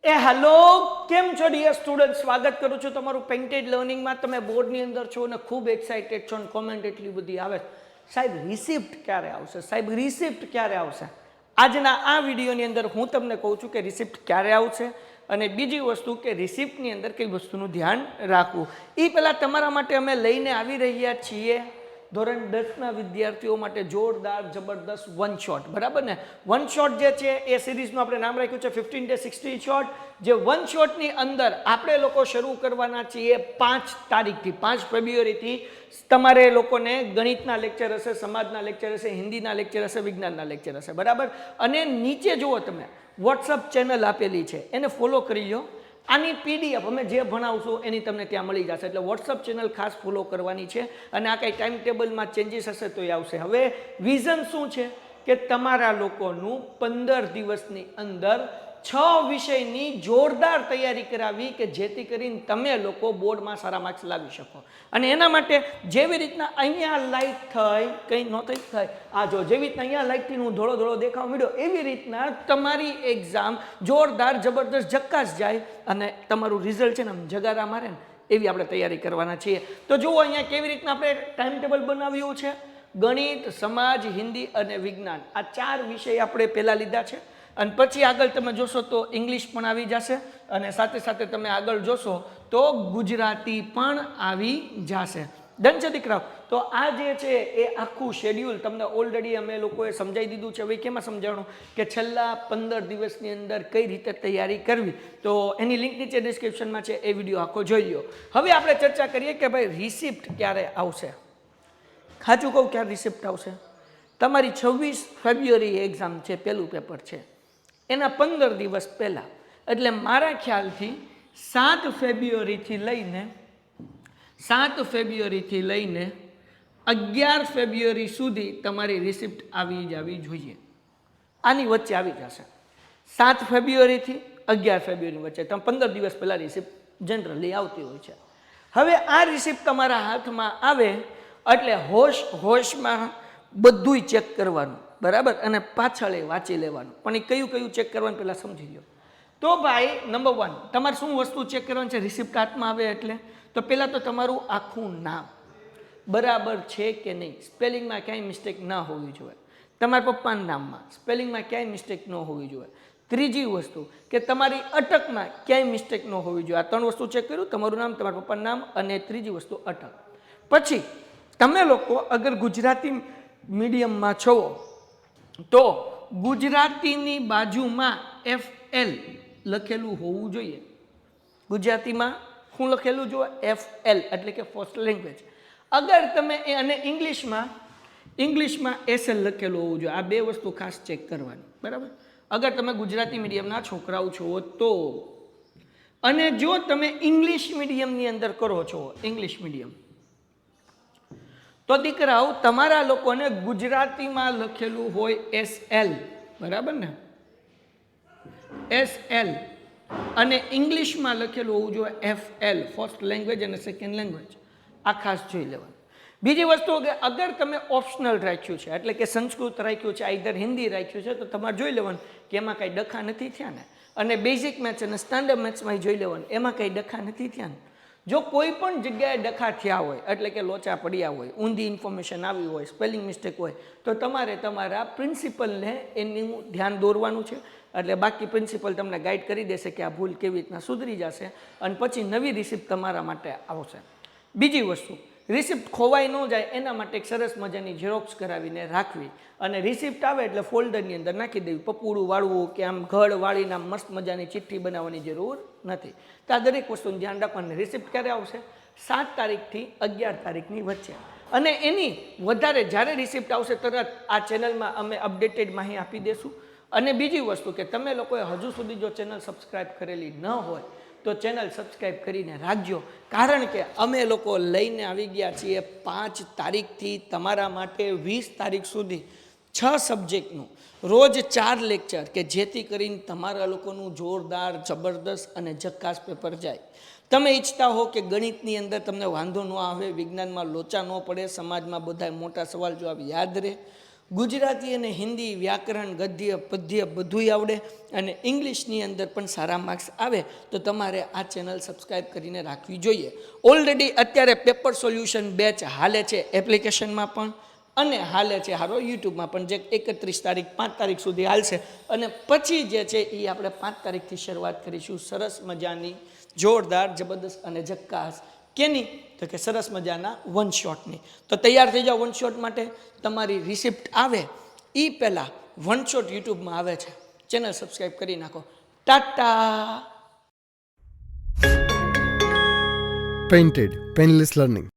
Hello કેમ છો dear student, સ્વાગત કરું છું તમારું પેઇન્ટેડ લર્નિંગમાં. તમે બોર્ડની અંદર છો અને ખૂબ એક્સાઇટેડ છો અને કોમેન્ટ એટલી બધી આવે, સાહેબ રિસિપ્ટ ક્યારે આવશે, સાહેબ રિસિપ્ટ ક્યારે આવશે. આજના આ વિડીયોની અંદર હું તમને કહું છું કે રિસિપ્ટ ક્યારે આવશે અને બીજી વસ્તુ કે રિસિપ્ટની અંદર કઈ વસ્તુનું ધ્યાન રાખવું. એ પહેલાં તમારા માટે અમે લઈને આવી રહ્યા છીએ ધોરણ 10ના વિદ્યાર્થીઓ માટે જોરદાર જબરદસ્ત વન શોટ, બરાબર ને. વન શોટ જે છે એ સિરીઝનું આપણે નામ રાખ્યું છે 15 ડે 60 શોટ. જે વન શોટની અંદર આપણે લોકો શરૂ કરવાના છીએ 5 તારીખથી, 5 ફેબ્રુઆરીથી. તમારે લોકોને ગણિતના લેક્ચર હશે, સમાજના લેક્ચર હશે, હિન્દીના લેક્ચર હશે, વિજ્ઞાનના લેક્ચર હશે, બરાબર. અને નીચે જુઓ તમે વોટ્સઅપ ચેનલ આપેલી છે, એને ફોલો કરી લો. આની પીડીએફ અમે જે ભણાવશું એની તમને ત્યાં મળી જશે, એટલે વોટ્સઅપ ચેનલ ખાસ ફોલો કરવાની છે. અને આ કંઈ ટાઈમ ટેબલમાં ચેન્જીસ હશે તો એ આવશે. હવે વિઝન શું છે કે તમારા લોકોનું 15 દિવસની અંદર 6 વિષયની જોરદાર તૈયારી કરાવી કે જેથી કરીને તમે લોકો બોર્ડમાં સારા માર્ક્સ લાવી શકો. અને એના માટે જેવી રીતના અહીંયા લાઇટ થઈ કંઈ ન થઈ થાય, આ જો જેવી રીતના અહીંયા લાઇટથી હું ધોળો ધોળો દેખાવ મળ્યો, એવી રીતના તમારી એક્ઝામ જોરદાર જબરદસ્ત ઝક્કાસ જાય અને તમારું રિઝલ્ટ છે ને જગારા મારે ને એવી આપણે તૈયારી કરવાના છીએ. તો જુઓ અહીંયા કેવી રીતના આપણે ટાઈમ ટેબલ બનાવ્યું છે. ગણિત, સમાજ, હિન્દી અને વિજ્ઞાન, આ 4 વિષય આપણે પહેલાં લીધા છે. અને પછી આગળ તમે જોશો તો ઇંગ્લિશ પણ આવી જશે અને સાથે સાથે તમે આગળ જોશો તો ગુજરાતી પણ આવી જશે. ડન છે દીકરાઓ? તો આ જે છે એ આખું શેડ્યુલ તમને ઓલરેડી અમે લોકોએ સમજાવી દીધું છે. હવે કેમાં સમજાવવાનું કે છેલ્લા 15 દિવસની અંદર કઈ રીતે તૈયારી કરવી, તો એની લિંક નીચે ડિસ્ક્રિપ્શનમાં છે, એ વિડીયો આખો જોઈ લો. હવે આપણે ચર્ચા કરીએ કે ભાઈ રિસિપ્ટ ક્યારે આવશે. સાચું કહું, ક્યારે રિસિપ્ટ આવશે? તમારી 26 ફેબ્રુઆરી એક્ઝામ છે, પહેલું પેપર છે, એના 15 દિવસ પહેલાં, એટલે મારા ખ્યાલથી 7 ફેબ્રુઆરીથી લઈને 11 ફેબ્રુઆરી સુધી તમારી રિસિપ્ટ આવી જવી જોઈએ. આની વચ્ચે આવી જશે. 7 ફેબ્રુઆરીથી 11 ફેબ્રુઆરી વચ્ચે તમે 15 દિવસ પહેલાં રિસિપ્ટ જનરલી આવતી હોય છે. હવે આ રિસિપ્ટ તમારા હાથમાં આવે એટલે હોશમાં બધુંય ચેક કરવાનું, બરાબર, અને પાછળ વાંચી લેવાનું. પણ એ કયું કયું ચેક કરવાનું પહેલાં સમજી લો. તો ભાઈ નંબર 1 તમારે શું વસ્તુ ચેક કરવાની છે રિસિપ્ટ હાથમાં આવે એટલે? તો પહેલાં તો તમારું આખું નામ બરાબર છે કે નહીં, સ્પેલિંગમાં ક્યાંય મિસ્ટેક ના હોવી જોઈએ. તમારા પપ્પાના નામમાં સ્પેલિંગમાં ક્યાંય મિસ્ટેક ન હોવી જોઈએ. ત્રીજી વસ્તુ કે તમારી અટકમાં ક્યાંય મિસ્ટેક ન હોવી જોઈએ. આ 3 વસ્તુ ચેક કર્યું, તમારું નામ, તમારા પપ્પાનું નામ અને ત્રીજી વસ્તુ અટક. પછી તમે લોકો અગર ગુજરાતી મીડિયમમાં છો તો ગુજરાતીની બાજુમાં FL લખેલું હોવું જોઈએ. ગુજરાતીમાં શું લખેલું જોઈએ? FL, એટલે કે ફર્સ્ટ લેંગ્વેજ. અગર તમે અને ઇંગ્લિશમાં SL લખેલું હોવું જોઈએ. આ 2 વસ્તુ ખાસ ચેક કરવાની, બરાબર, અગર તમે ગુજરાતી મીડિયમના છોકરાઓ છો તો. અને જો તમે ઇંગ્લિશ મીડિયમની અંદર કરો છો, ઇંગ્લિશ મીડિયમ, તો દીકરાઓ તમારા લોકોને ગુજરાતીમાં લખેલું હોય SL, બરાબર ને, SL, અને ઇંગ્લિશમાં લખેલું હોવું જોઈએ FL, ફર્સ્ટ લેંગ્વેજ અને સેકન્ડ લેંગ્વેજ. આ ખાસ જોઈ લેવાનું. બીજી વસ્તુ કે અગર તમે ઓપ્શનલ રાખ્યું છે, એટલે કે સંસ્કૃત રાખ્યું છે, આઈધર હિન્દી રાખ્યું છે, તો તમારે જોઈ લેવાનું કે એમાં કાંઈ ડખા નથી થયા ને. અને બેઝિક મેથ્સ અને સ્ટાન્ડર્ડ મેથ્સમાં જોઈ લેવાનું એમાં કંઈ ડખા નથી થયા ને. જો કોઈ પણ જગ્યાએ ડખા થયા હોય, એટલે કે લોચા પડ્યા હોય, ઊંધી ઇન્ફોર્મેશન આવી હોય, સ્પેલિંગ મિસ્ટેક હોય, તો તમારે તમારા પ્રિન્સિપલને એનું ધ્યાન દોરવાનું છે. એટલે બાકી પ્રિન્સિપલ તમને ગાઈડ કરી દેશે કે આ ભૂલ કેવી રીતના સુધરી જશે અને પછી નવી રિસિપ્ટ તમારા માટે આવશે. બીજી વસ્તુ, રિસિપ્ટ ખોવાઈ ન જાય એના માટે એક સરસ મજાની ઝેરોક્સ કરાવીને રાખવી અને રિસિપ્ટ આવે એટલે ફોલ્ડરની અંદર નાખી દેવી. પપુડું વાળવું કે આમ ઘડ વાળીને આમ મસ્ત મજાની ચિઠ્ઠી બનાવવાની જરૂર નથી. તો આ દરેક વસ્તુનું ધ્યાન રાખવાનું. રિસિપ્ટ ક્યારે આવશે? 7 તારીખથી 11 તારીખની વચ્ચે. અને એની વધારે જ્યારે રિસિપ્ટ આવશે તરત આ ચેનલમાં અમે અપડેટેડ માહિતી આપી દઈશું. અને બીજી વસ્તુ કે તમે લોકોએ હજુ સુધી જો ચેનલ સબસ્ક્રાઈબ કરેલી ન હોય તો ચેનલ સબસ્ક્રાઈબ કરીને રાખજો, કારણ કે અમે લોકો લઈને આવી ગયા છીએ 5 તારીખથી તમારા માટે 20 તારીખ સુધી 6 સબ્જેક્ટનું રોજ 4 લેક્ચર, કે જેથી કરીને તમારા લોકોનું જોરદાર જબરદસ્ત અને ઝક્કાસ પેપર જાય. તમે ઈચ્છતા હો કે ગણિતની અંદર તમને વાંધો ન આવે, વિજ્ઞાનમાં લોચા ન પડે, સમાજમાં બધા મોટા સવાલ જવાબ યાદ રહે, ગુજરાતી અને હિન્દી વ્યાકરણ ગદ્ય પદ્ય બધુંય આવડે અને ઇંગ્લિશની અંદર પણ સારા માર્ક્સ આવે તો તમારે આ ચેનલ સબસ્ક્રાઈબ કરીને રાખવી જોઈએ. ઓલરેડી અત્યારે પેપર સોલ્યુશન બેચ હાલે છે એપ્લિકેશનમાં પણ અને હાલે છે હારો યુટ્યુબમાં પણ, જે 31 તારીખ 5 તારીખ સુધી હાલશે અને પછી જે છે એ આપણે 5 તારીખથી શરૂઆત કરીશું સરસ મજાની જોરદાર જબરદસ્ત અને ઝક્કાસ કેની તો કે સરસ મજાના વન શોટની. તો તૈયાર થઈ જાઓ વન શોટ માટે. તમારી રિસિપ્ટ આવે એ પહેલાં વન શોટ યુટ્યુબમાં આવે છે, ચેનલ સબસ્ક્રાઈબ કરી નાખો. ટાટા. Painted Painless Learning.